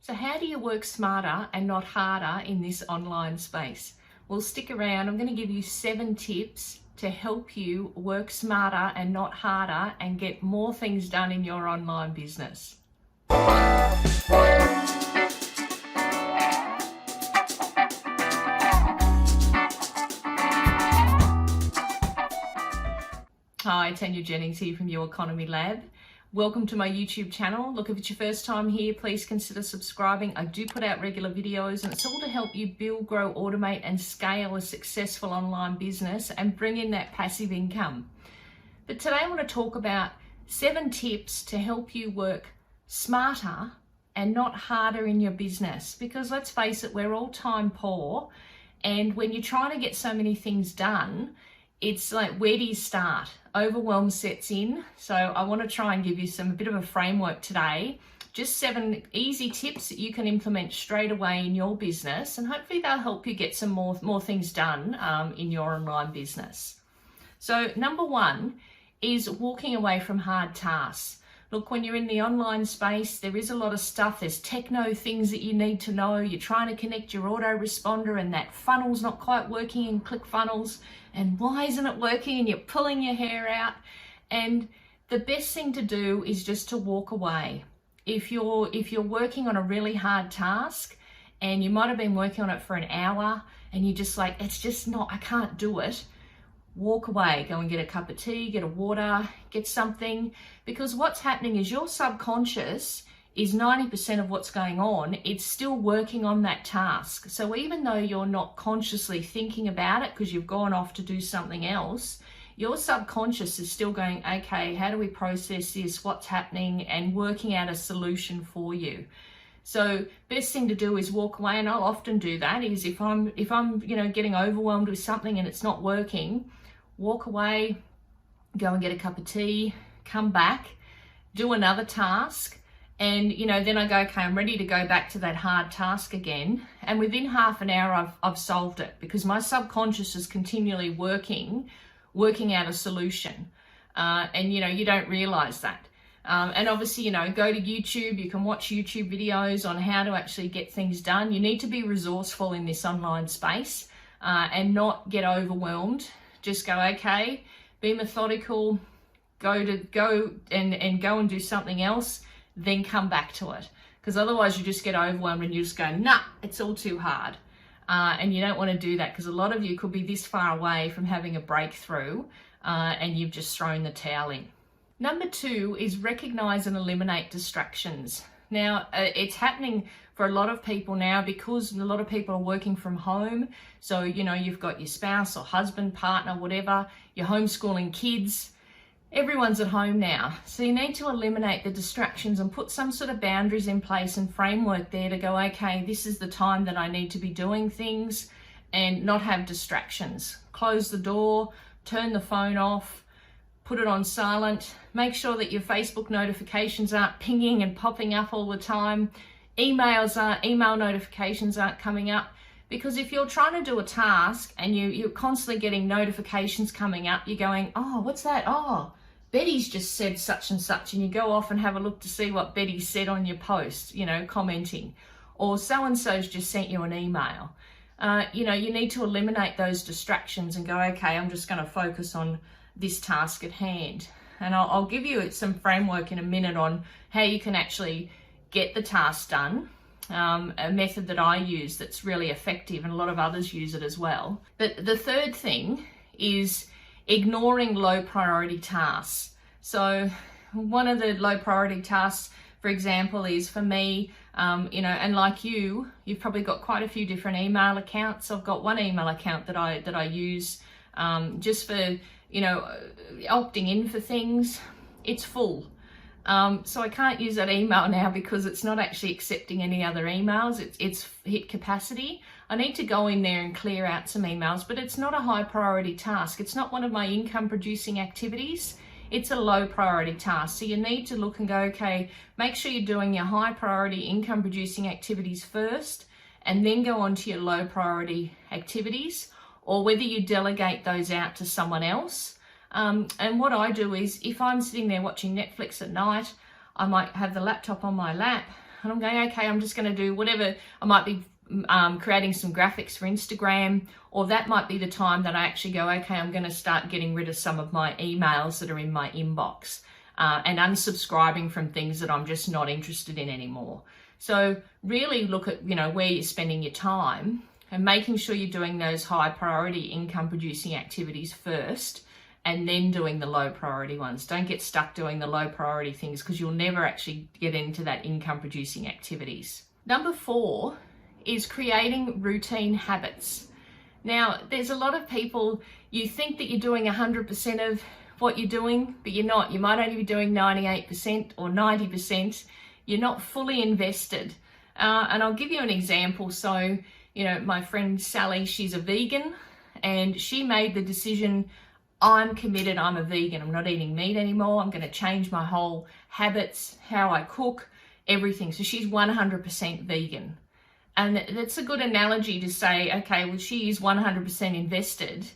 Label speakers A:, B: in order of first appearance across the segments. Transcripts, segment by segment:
A: So how do you work smarter and not harder in this online space? Well, stick around. I'm going to give you 7 tips to help you work smarter and not harder and get more things done in your online business. Hi, Tanya Jennings here from Your Economy Lab. Welcome to my YouTube channel. Look, if it's your first time here, please consider subscribing. I do put out regular videos and it's all to help you build, grow, automate and scale a successful online business and bring in that passive income. But today I want to talk about 7 tips to help you work smarter and not harder in your business. Because let's face it, we're all time poor, and when you're trying to get so many things done, it's like, where do you start? Overwhelm sets in. So I want to try and give you a bit of a framework today. Just 7 easy tips that you can implement straight away in your business, and hopefully they'll help you get some more things done in your online business. So number 1 is walking away from hard tasks. Look, when you're in the online space, there is a lot of stuff. There's techno things that you need to know. You're trying to connect your autoresponder and that funnel's not quite working in ClickFunnels. And why isn't it working? And you're pulling your hair out. And the best thing to do is just to walk away. If you're working on a really hard task and you might have been working on it for an hour and you're just like, it's just not, I can't do it. Walk away, go and get a cup of tea, get a water, get something, because what's happening is your subconscious is 90% of what's going on. It's still working on that task. So even though you're not consciously thinking about it because you've gone off to do something else, your subconscious is still going, okay, how do we process this? What's happening? And working out a solution for you. So best thing to do is walk away, and I'll often do that. Is if I'm getting overwhelmed with something and it's not working, walk away, go and get a cup of tea, come back, do another task, and then I go, okay, I'm ready to go back to that hard task again. And within half an hour, I've solved it, because my subconscious is continually working out a solution, and you don't realize that. And obviously, go to YouTube. You can watch YouTube videos on how to actually get things done. You need to be resourceful in this online space and not get overwhelmed. Just go, okay, be methodical, go and do something else, then come back to it. Because otherwise you just get overwhelmed and you just go, nah, it's all too hard. And you don't want to do that, because a lot of you could be this far away from having a breakthrough and you've just thrown the towel in. Number 2 is recognize and eliminate distractions. Now, it's happening for a lot of people now because a lot of people are working from home. So, you've got your spouse or husband, partner, whatever, you're homeschooling kids. Everyone's at home now. So you need to eliminate the distractions and put some sort of boundaries in place and framework there to go, okay, this is the time that I need to be doing things, and not have distractions. Close the door, turn the phone off, put it on silent, make sure that your Facebook notifications aren't pinging and popping up all the time. Email notifications aren't coming up, because if you're trying to do a task and you're constantly getting notifications coming up, you're going, oh, what's that? Oh, Betty's just said such and such, and you go off and have a look to see what Betty said on your post, commenting, or so-and-so's just sent you an email. You need to eliminate those distractions and go, okay, I'm just going to focus on this task at hand. And I'll give you some framework in a minute on how you can actually get the task done, a method that I use that's really effective, and a lot of others use it as well. But the third thing is ignoring low priority tasks. So one of the low priority tasks, for example, is for me, and like you've probably got quite a few different email accounts. I've got one email account that I use just for opting in for things. It's full. So I can't use that email now because it's not actually accepting any other emails. It's hit capacity. I need to go in there and clear out some emails, but it's not a high priority task. It's not one of my income producing activities. It's a low priority task. So you need to look and go, okay, make sure you're doing your high priority income producing activities first, and then go on to your low priority activities, or whether you delegate those out to someone else. And what I do is, if I'm sitting there watching Netflix at night, I might have the laptop on my lap, and I'm going, okay, I'm just going to do whatever. I might be creating some graphics for Instagram, or that might be the time that I actually go, okay, I'm going to start getting rid of some of my emails that are in my inbox, and unsubscribing from things that I'm just not interested in anymore. So really look at, where you're spending your time and making sure you're doing those high priority income producing activities first, and then doing the low priority ones. Don't get stuck doing the low priority things, because you'll never actually get into that income producing activities. Number 4 is creating routine habits. Now, there's a lot of people, you think that you're doing 100% of what you're doing, but you're not. You might only be doing 98% or 90%. You're not fully invested. And I'll give you an example. So, my friend Sally, she's a vegan, and she made the decision, I'm committed, I'm a vegan, I'm not eating meat anymore, I'm going to change my whole habits, how I cook, everything. So she's 100% vegan. And that's a good analogy to say, okay, well, she is 100% invested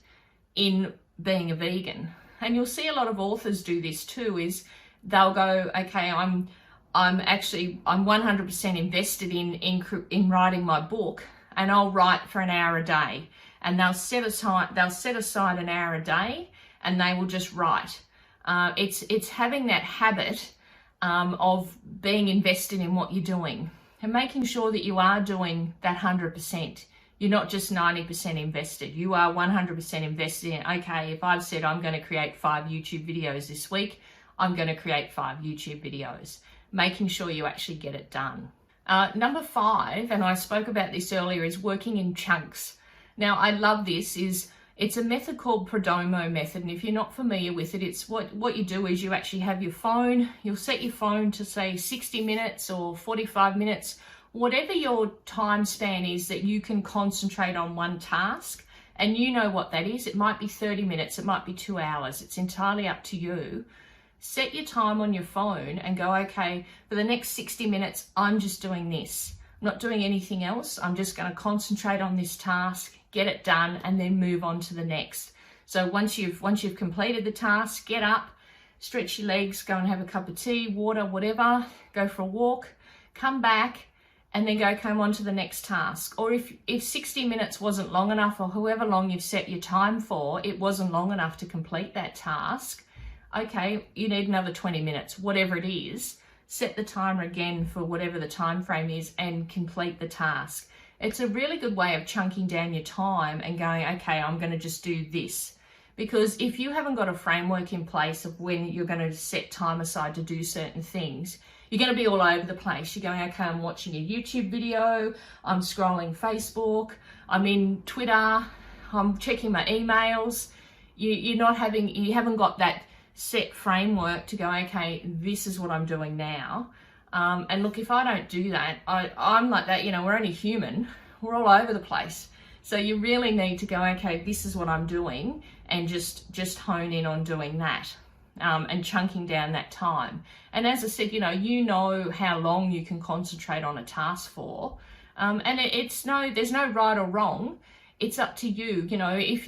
A: in being a vegan. And you'll see a lot of authors do this too, is they'll go, okay, I'm 100% invested in writing my book, and I'll write for an hour a day. And they'll set aside an hour a day, and they will just write. It's having that habit of being invested in what you're doing, and making sure that you are doing that 100%. You're not just 90% invested. You are 100% invested in, okay, if I've said I'm going to create 5 YouTube videos this week, I'm going to create 5 YouTube videos. Making sure you actually get it done. Number 5, and I spoke about this earlier, is working in chunks. Now, I love this. It's a method called Perdomo method, and if you're not familiar with it, it's what you do is you actually have your phone. You'll set your phone to say 60 minutes or 45 minutes, whatever your time span is that you can concentrate on one task, and you know what that is. It might be 30 minutes, it might be 2 hours. It's entirely up to you. Set your time on your phone and go, okay, for the next 60 minutes, I'm just doing this. I'm not doing anything else. I'm just going to concentrate on this task, get it done, and then move on to the next. So once you've completed the task, get up, stretch your legs, go and have a cup of tea, water, whatever, go for a walk, come back, and then come on to the next task. Or if 60 minutes wasn't long enough, or however long you've set your time for, it wasn't long enough to complete that task, okay, you need another 20 minutes, whatever it is. Set the timer again for whatever the time frame is and complete the task. It's a really good way of chunking down your time and going, okay, I'm going to just do this. Because if you haven't got a framework in place of when you're going to set time aside to do certain things, you're going to be all over the place. You're going, okay, I'm watching a YouTube video, I'm scrolling Facebook, I'm in Twitter, I'm checking my emails. You haven't got that set framework to go, okay, this is what I'm doing now. And look, if I don't do that, I'm like that, we're only human. We're all over the place. So you really need to go, okay, this is what I'm doing, and just hone in on doing that, and chunking down that time. And as I said, you know how long you can concentrate on a task for. And there's no right or wrong. It's up to you. If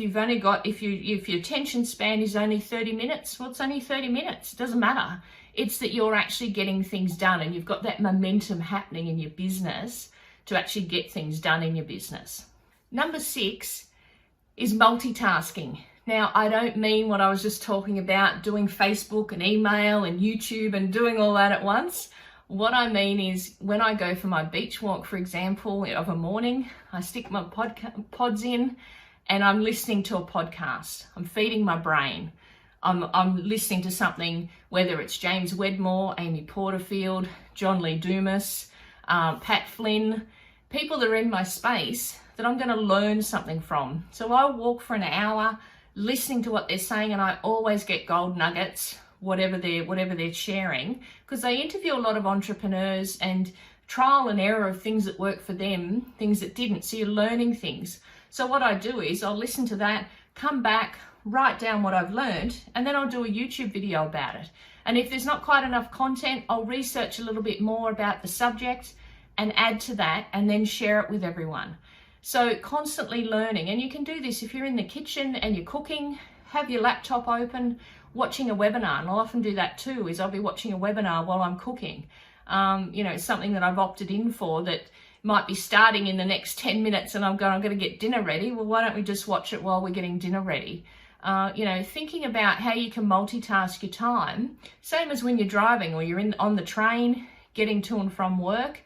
A: your attention span is only 30 minutes, well, it's only 30 minutes. It doesn't matter. It's that you're actually getting things done, and you've got that momentum happening in your business to actually get things done in your business. Number 6 is multitasking. Now, I don't mean what I was just talking about, doing Facebook and email and YouTube and doing all that at once. What I mean is, when I go for my beach walk, for example, of a morning, I stick my pods in and I'm listening to a podcast. I'm feeding my brain. I'm listening to something, whether it's James Wedmore, Amy Porterfield, John Lee Dumas, Pat Flynn, people that are in my space that I'm going to learn something from. So I walk for an hour listening to what they're saying, and I always get gold nuggets, whatever they're sharing, because they interview a lot of entrepreneurs and trial and error of things that work for them, things that didn't. So you're learning things. So what I do is I'll listen to that, come back, write down what I've learned, and then I'll do a YouTube video about it. And if there's not quite enough content, I'll research a little bit more about the subject and add to that, and then share it with everyone. So constantly learning. And you can do this if you're in the kitchen and you're cooking, have your laptop open, watching a webinar. And I'll often do that too, is I'll be watching a webinar while I'm cooking. something that I've opted in for that might be starting in the next 10 minutes and I'm going to get dinner ready. Well, why don't we just watch it while we're getting dinner ready? Thinking about how you can multitask your time, same as when you're driving or you're on the train, getting to and from work,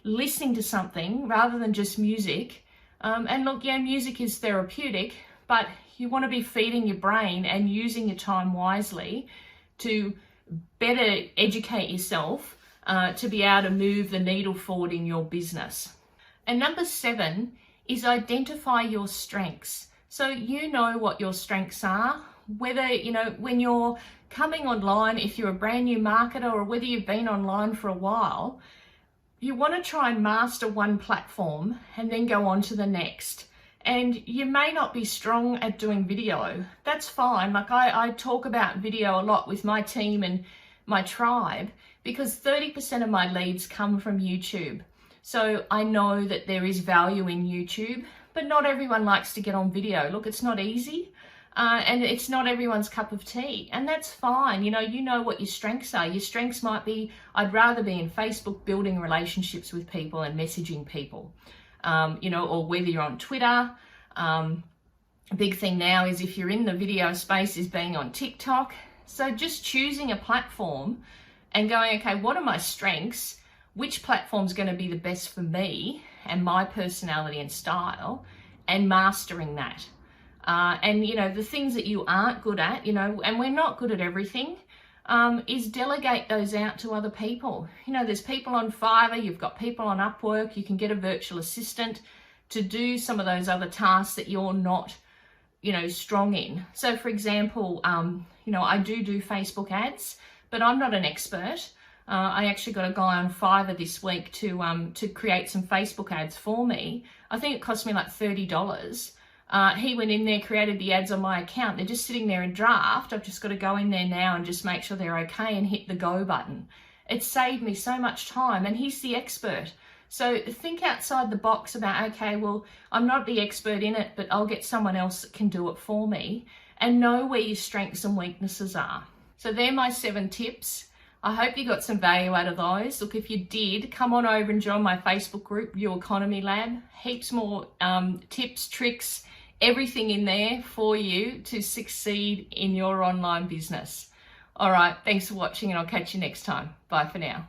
A: listening to something rather than just music. And look, music is therapeutic, but you want to be feeding your brain and using your time wisely to better educate yourself to be able to move the needle forward in your business. And number 7 is identify your strengths. So you know what your strengths are, whether, when you're coming online, if you're a brand new marketer or whether you've been online for a while, you want to try and master one platform and then go on to the next. And you may not be strong at doing video. That's fine. Like I talk about video a lot with my team and my tribe because 30% of my leads come from YouTube. So I know that there is value in YouTube, but not everyone likes to get on video. Look, it's not easy and it's not everyone's cup of tea, and that's fine. You know what your strengths are. Your strengths might be, I'd rather be in Facebook building relationships with people and messaging people, or whether you're on Twitter. A big thing now is if you're in the video space is being on TikTok. So just choosing a platform and going, okay, what are my strengths? Which platform's going to be the best for me and my personality and style, and mastering that. And the things that you aren't good at, and we're not good at everything, is delegate those out to other people. There's people on Fiverr, you've got people on Upwork, you can get a virtual assistant to do some of those other tasks that you're not, strong in. So for example, I do Facebook ads, but I'm not an expert. I actually got a guy on Fiverr this week to create some Facebook ads for me. I think it cost me like $30. He went in there, created the ads on my account. They're just sitting there in draft. I've just got to go in there now and just make sure they're okay and hit the go button. It saved me so much time, and he's the expert. So think outside the box about, okay, well, I'm not the expert in it, but I'll get someone else that can do it for me, and know where your strengths and weaknesses are. So they're my 7 tips. I hope you got some value out of those. Look, if you did, come on over and join my Facebook group, Your Economy Lab. Heaps more tips, tricks, everything in there for you to succeed in your online business. All right, thanks for watching, and I'll catch you next time. Bye for now.